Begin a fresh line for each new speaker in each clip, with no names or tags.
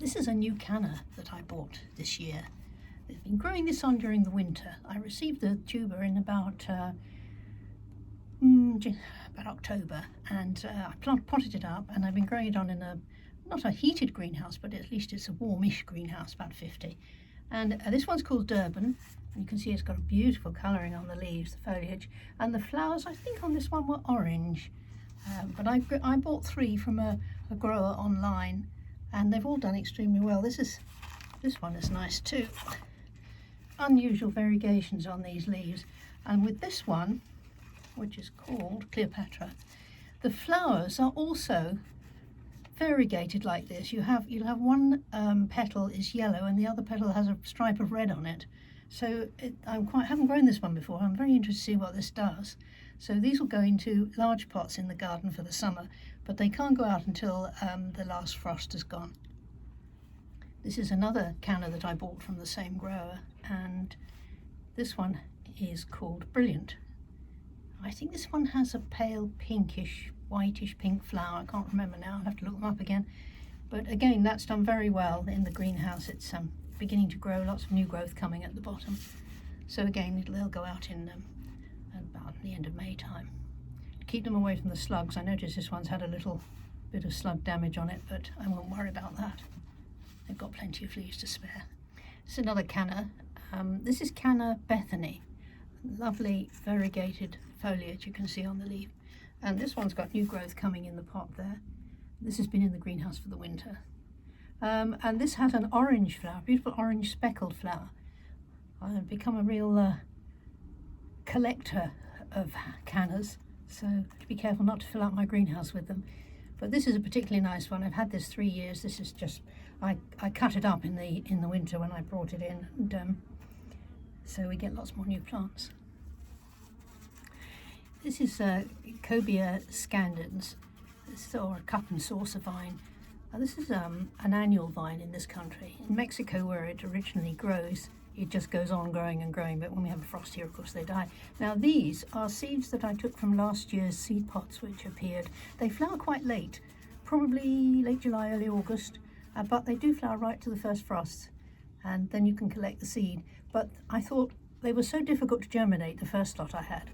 This is a new canna that I bought this year. I've been growing this on during the winter. I received the tuber in about October, and I potted it up, and I've been growing it on in not a heated greenhouse, but at least it's a warmish greenhouse, about 50. And this one's called Durban, and you can see it's got a beautiful colouring on the leaves, the foliage, and the flowers I think on this one were orange. But I bought 3 from a grower online, and they've all done extremely well. This one is nice too. Unusual variegations on these leaves, and with this one, which is called Cleopatra, the flowers are also variegated like this. You'll have one petal is yellow and the other petal has a stripe of red on it. So I haven't grown this one before. I'm very interested to see what this does. So these will go into large pots in the garden for the summer, but they can't go out until the last frost is gone. This is another canna that I bought from the same grower, and this one is called Brilliant. I think this one has a pale pinkish, whitish pink flower. I can't remember now, I'll have to look them up again. But again, that's done very well in the greenhouse. It's beginning to grow, lots of new growth coming at the bottom. So again, they'll go out in about the end of May time. To keep them away from the slugs, I noticed this one's had a little bit of slug damage on it, but I won't worry about that. They've got plenty of leaves to spare. This is another canna. This is Canna Bethany. Lovely variegated foliage you can see on the leaf. And this one's got new growth coming in the pot there. This has been in the greenhouse for the winter. And this has an orange flower, beautiful orange speckled flower. I've become a real collector of cannas, so to be careful not to fill up my greenhouse with them. But this is a particularly nice one. I've had this 3 years. This is just, I cut it up in the winter when I brought it in, and so we get lots more new plants. This is Cobia scandens, or a cup and saucer vine. This is an annual vine in this country. In Mexico, where it originally grows, it just goes on growing and growing, but when we have a frost here, of course, they die. Now, these are seeds that I took from last year's seed pots, which appeared. They flower quite late, probably late July, early August, but they do flower right to the first frost, and then you can collect the seed. But I thought they were so difficult to germinate, the first lot I had,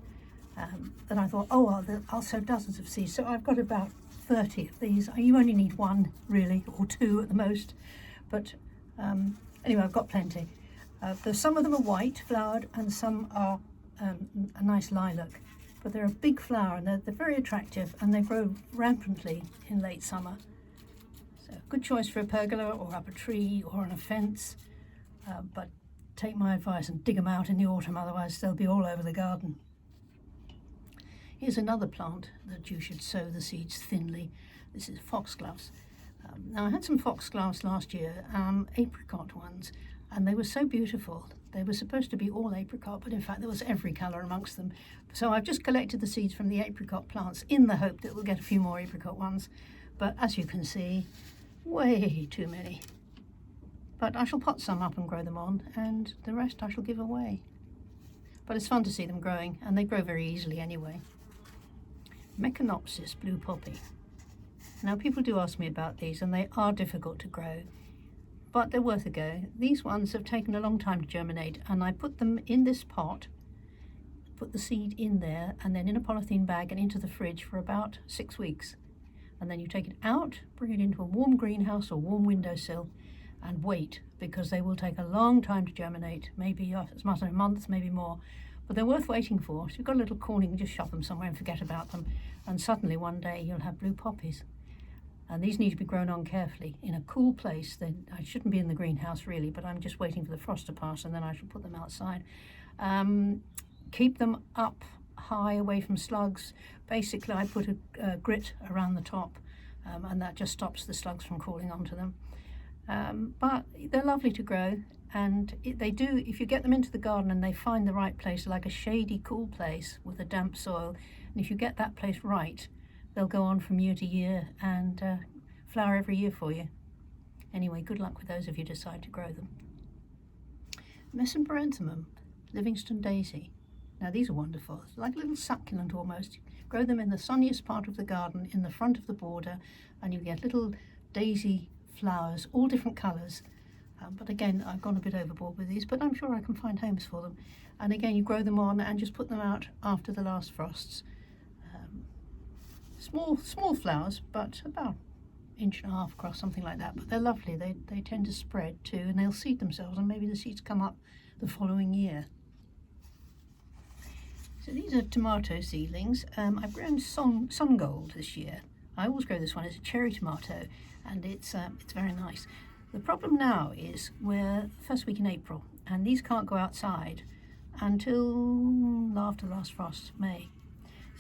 that I thought, oh, I'll sow dozens of seeds. So I've got about 30 of these. You only need 1, really, or 2 at the most. But anyway, I've got plenty. Some of them are white flowered, and some are a nice lilac. But they're a big flower, and they're very attractive, and they grow rampantly in late summer. So good choice for a pergola or up a tree or on a fence. But take my advice and dig them out in the autumn, otherwise they'll be all over the garden. Here's another plant that you should sow the seeds thinly. This is foxgloves. Now I had some foxgloves last year, apricot ones, and they were so beautiful. They were supposed to be all apricot, but in fact there was every colour amongst them. So I've just collected the seeds from the apricot plants in the hope that we'll get a few more apricot ones. But as you can see, way too many. But I shall pot some up and grow them on, and the rest I shall give away. But it's fun to see them growing, and they grow very easily anyway. Meconopsis blue poppy. Now people do ask me about these, and they are difficult to grow, but they're worth a go. These ones have taken a long time to germinate, and I put them in this pot, put the seed in there, and then in a polythene bag and into the fridge for about 6 weeks. And then you take it out, bring it into a warm greenhouse or warm windowsill, and wait, because they will take a long time to germinate, maybe as much as a month, maybe more. But they're worth waiting for. If you've got a little corner, you can just shove them somewhere and forget about them. And suddenly one day you'll have blue poppies. And these need to be grown on carefully in a cool place. I shouldn't be in the greenhouse really, but I'm just waiting for the frost to pass, and then I shall put them outside. Keep them up high away from slugs. Basically, I put a grit around the top, and that just stops the slugs from crawling onto them. But they're lovely to grow, and they do, if you get them into the garden and they find the right place, like a shady, cool place with a damp soil, and if you get that place right, they'll go on from year to year and flower every year for you. Anyway, good luck with those if you decide to grow them. Mesembryanthemum, Livingston daisy. Now these are wonderful, it's like a little succulent almost. Grow them in the sunniest part of the garden, in the front of the border, and you get little daisy flowers, all different colours. But again, I've gone a bit overboard with these, but I'm sure I can find homes for them. And again, you grow them on and just put them out after the last frosts. Small flowers, but about 1.5 inches across, something like that. But they're lovely. They tend to spread too, and they'll seed themselves, and maybe the seeds come up the following year. So these are tomato seedlings. I've grown Sun Gold this year. I always grow this one. It's a cherry tomato, and it's very nice. The problem now is we're first week in April, and these can't go outside until after the last frost, May.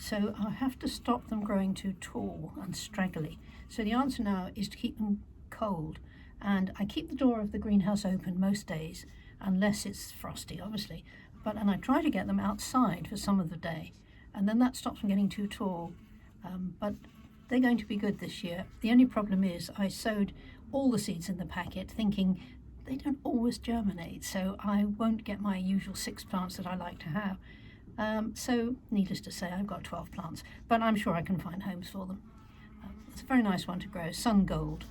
So I have to stop them growing too tall and straggly. So the answer now is to keep them cold. And I keep the door of the greenhouse open most days, unless it's frosty, obviously. And I try to get them outside for some of the day. And then that stops them getting too tall. But they're going to be good this year. The only problem is I sowed all the seeds in the packet thinking they don't always germinate. So I won't get my usual 6 plants that I like to have. So needless to say, I've got 12 plants, but I'm sure I can find homes for them. It's a very nice one to grow, Sun Gold.